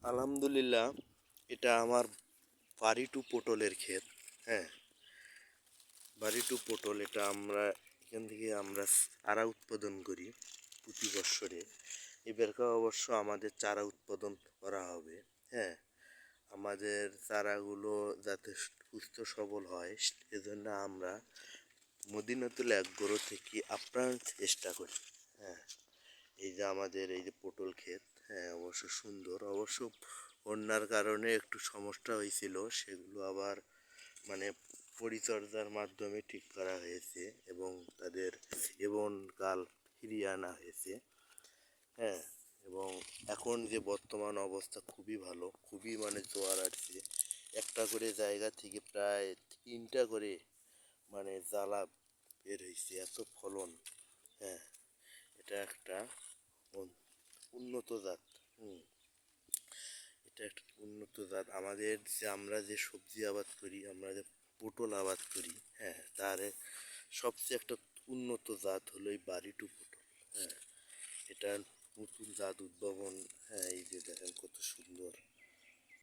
আলহামদুলিল্লাহ, এটা আমার বাড়ি টু পটলের ক্ষেত। হ্যাঁ, বাড়ি টু পটল, এটা এখান থেকে আমরা চারা উৎপাদন করি প্রতি বৎসরে। এবারকে অবশ্য আমাদের চারা উৎপাদন করা হবে। হ্যাঁ, আমাদের চারাগুলো যাতে সুস্থ সবল হয় সেজন্য আমরা মদিনাতুল এগ্রো থেকে আপ্রাণ চেষ্টা করি। হ্যাঁ, এই যে আমাদের এই যে পটল ক্ষেত, হ্যাঁ অবশ্য সুন্দর। অবশ্য বন্যার কারণে একটু সমস্যা হয়েছিল, সেগুলো আবার মানে পরিচর্যার মাধ্যমে ঠিক করা হয়েছে এবং তাদের জীবনকাল ফিরিয়ে আনা হয়েছে। হ্যাঁ, এবং এখন যে বর্তমান অবস্থা খুবই ভালো, খুবই জোয়ার আসছে। একটা করে জায়গা থেকে প্রায় 3টা করে জ্বালা বের হয়েছে, এত ফলন। হ্যাঁ, এটা একটা উন্নত জাত। হুম, এটা একটা উন্নত জাত। আমরা যে সবজি আবাদ করি, আমরা যে পটল আবাদ করি, হ্যাঁ তার সবচেয়ে একটা উন্নত জাত হলো এই বাড়ি টু পটল। হ্যাঁ, এটা নতুন জাত উদ্ভাবন। হ্যাঁ, এই যে দেখেন কত সুন্দর।